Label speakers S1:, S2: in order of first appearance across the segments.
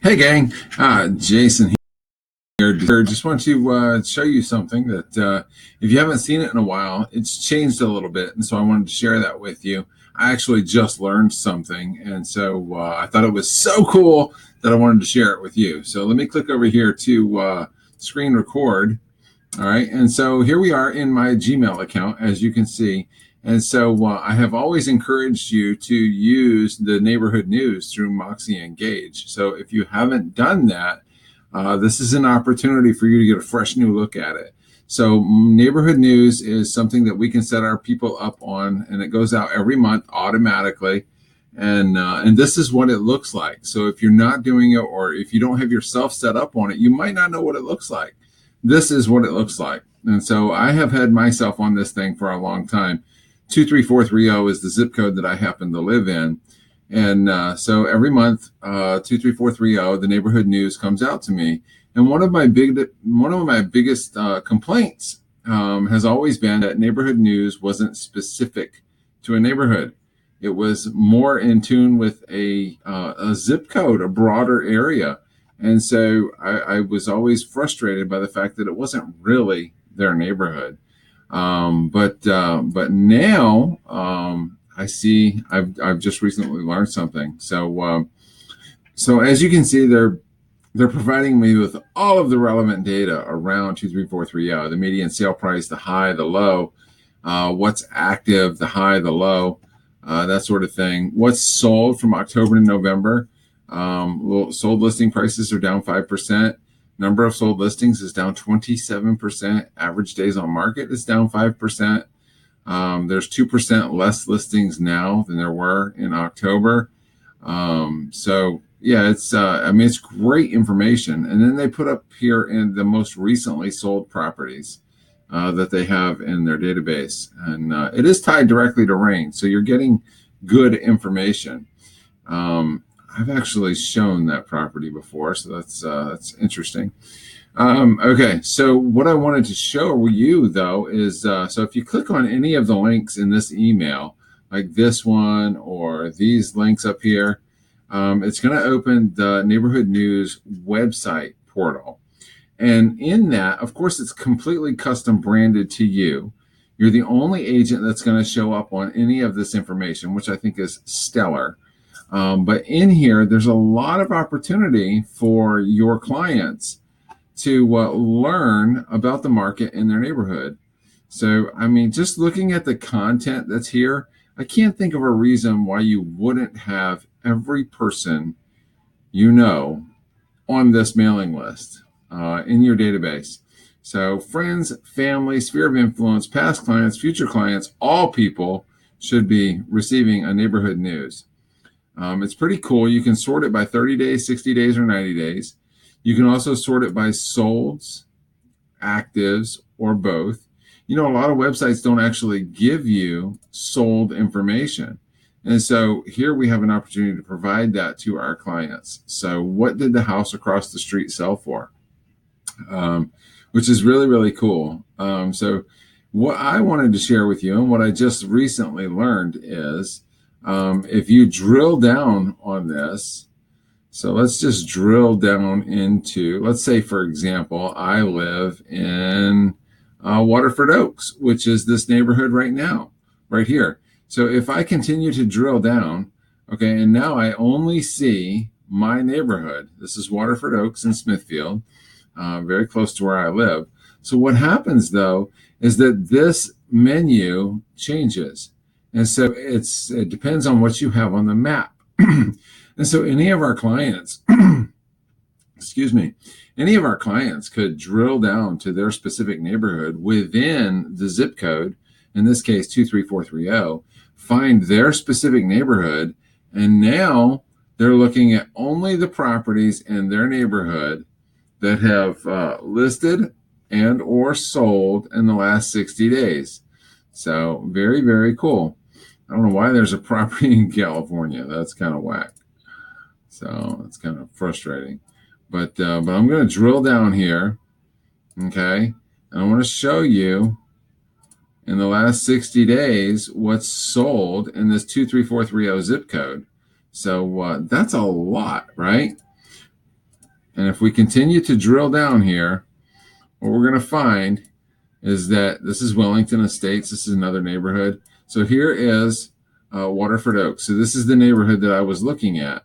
S1: Hey gang, Jason here. Just want to show you something that if you haven't seen it in a while, it's changed a little bit, and so I wanted to share that with you. I actually just learned something, and so I thought it was so cool that I wanted to share it with you. So let me click over here to screen record. All right, and so here we are in my Gmail account, as you can see. And so I have always encouraged you to use the neighborhood news through Moxi Engage. So if you haven't done that, this is an opportunity for you to get a fresh new look at it. So neighborhood news is something that we can set our people up on, and it goes out every month automatically. And this is what it looks like. So if you're not doing it, or if you don't have yourself set up on it, you might not know what it looks like. This is what it looks like. And so I have had myself on this thing for a long time. 23430 is the zip code that I happen to live in. And so every month, 23430, the neighborhood news comes out to me. And one of my biggest complaints has always been that neighborhood news wasn't specific to a neighborhood. It was more in tune with a zip code, a broader area. And so I was always frustrated by the fact that it wasn't really their neighborhood. But now I see I've just recently learned something. So as you can see, they're providing me with all of the relevant data around 23430, the median sale price, the high, the low, what's active, the high, the low, that sort of thing. What's sold from October to November. Sold listing prices are down 5%. Number of sold listings is down 27%. Average days on market is down 5%. There's 2% less listings now than there were in October. So yeah, it's great information. And then they put up here in the most recently sold properties that they have in their database. And it is tied directly to rain. So you're getting good information. I've actually shown that property before, so that's interesting. Okay, so what I wanted to show you though is so if you click on any of the links in this email, like this one or these links up here, it's going to open the neighborhood news website portal. And in that, of course, it's completely custom branded to you. You're the only agent that's going to show up on any of this information, which I think is stellar. But in here, there's a lot of opportunity for your clients to learn about the market in their neighborhood. So, I mean, just looking at the content that's here, I can't think of a reason why you wouldn't have every person you know on this mailing list in your database. So friends, family, sphere of influence, past clients, future clients, all people should be receiving a neighborhood news. It's pretty cool. You can sort it by 30 days, 60 days, or 90 days. You can also sort it by solds, actives, or both. You know, a lot of websites don't actually give you sold information. And so here we have an opportunity to provide that to our clients. So what did the house across the street sell for? Which is really, really cool. So what I wanted to share with you and what I just recently learned is if you drill down on this, so let's just drill down into, let's say, for example, I live in Waterford Oaks, which is this neighborhood right now, right here. So if I continue to drill down, okay, and now I only see my neighborhood. This is Waterford Oaks in Smithfield, very close to where I live. So what happens, though, is that this menu changes. And so it depends on what you have on the map. And so any of our clients, excuse me, any of our clients could drill down to their specific neighborhood within the zip code, in this case 23430, find their specific neighborhood, and now they're looking at only the properties in their neighborhood that have listed and or sold in the last 60 days. So very, very cool. I don't know why there's a property in California. That's kind of whack. So it's kind of frustrating. But I'm going to drill down here, okay? And I want to show you in the last 60 days what's sold in this 23430 zip code. So that's a lot, right? And if we continue to drill down here, what we're going to find is that this is Wellington Estates. This is another neighborhood. So here is Waterford Oaks. So this is the neighborhood that I was looking at.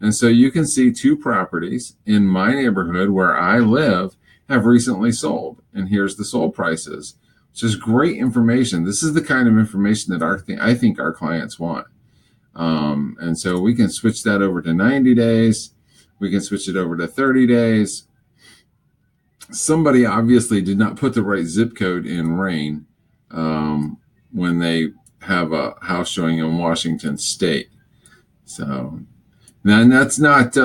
S1: And so you can see two properties in my neighborhood where I live have recently sold. And here's the sold prices, which is great information. This is the kind of information that I think our clients want. And so we can switch that over to 90 days. We can switch it over to 30 days. Somebody obviously did not put the right zip code in Rain when they have a house showing in Washington State. So then that's not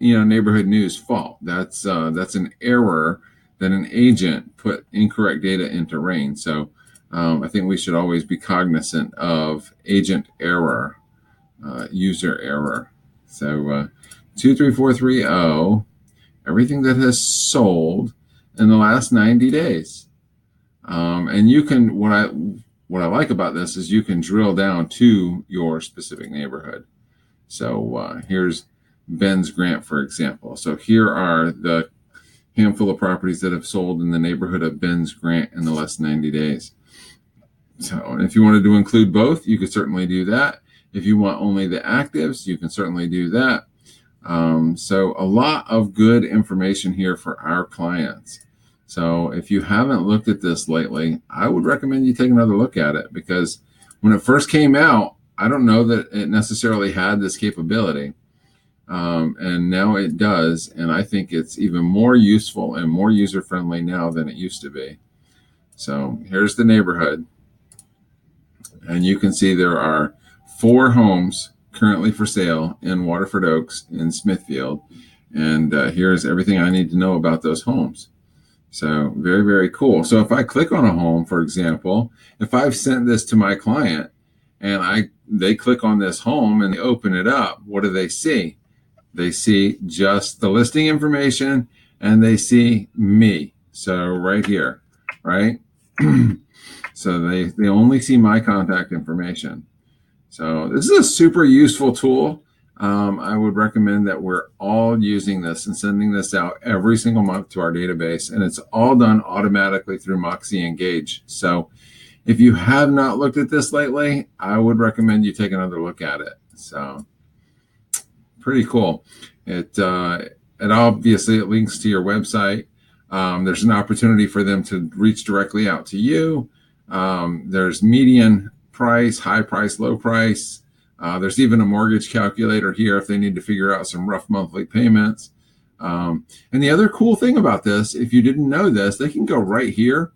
S1: Neighborhood News fault. That's an error that an agent put incorrect data into Rain. So I think we should always be cognizant of agent error, user error. So 23430. Everything that has sold in the last 90 days. And you can, what I like about this is you can drill down to your specific neighborhood. So here's Ben's Grant, for example. So here are the handful of properties that have sold in the neighborhood of Ben's Grant in the last 90 days. So if you wanted to include both, you could certainly do that. If you want only the actives, you can certainly do that. So a lot of good information here for our clients. So if you haven't looked at this lately, I would recommend you take another look at it, because when it first came out, I don't know that it necessarily had this capability. And now it does. And I think it's even more useful and more user-friendly now than it used to be. So here's the neighborhood. And you can see there are 4 homes currently for sale in Waterford Oaks in Smithfield. And here's everything I need to know about those homes. So very, very cool. So if I click on a home, for example, if I've sent this to my client and they click on this home and they open it up, what do they see? They see just the listing information and they see me. So right here, right? So they only see my contact information. So this is a super useful tool. I would recommend that we're all using this and sending this out every single month to our database. And it's all done automatically through Moxi Engage. So if you have not looked at this lately, I would recommend you take another look at it. So pretty cool. It obviously it links to your website. There's an opportunity for them to reach directly out to you. There's median price, high price, low price. There's even a mortgage calculator here if they need to figure out some rough monthly payments. And the other cool thing about this, if you didn't know this, they can go right here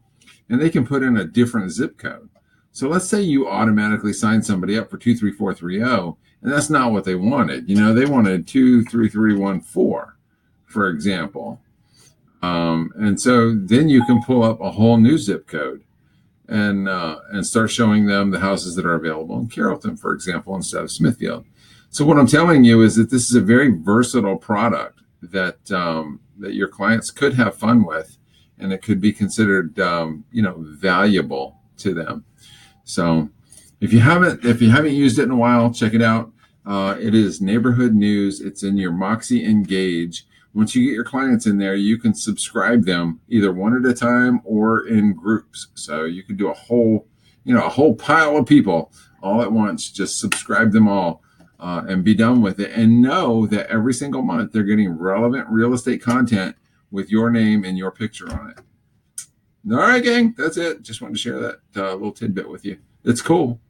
S1: and they can put in a different zip code. So let's say you automatically sign somebody up for 23430, and that's not what they wanted. They wanted 23314, for example. And so then you can pull up a whole new zip code and start showing them the houses that are available in Carrollton, for example, instead of Smithfield. So what I'm telling you is that this is a very versatile product that your clients could have fun with, and it could be considered valuable to them. So if you haven't used it in a while, check it out. It is Neighborhood News. It's in your Moxi Engage. Once you get your clients in there, you can subscribe them either one at a time or in groups. So you can do a whole pile of people all at once. Just subscribe them all and be done with it. And know that every single month they're getting relevant real estate content with your name and your picture on it. All right, gang, that's it. Just wanted to share that little tidbit with you. It's cool.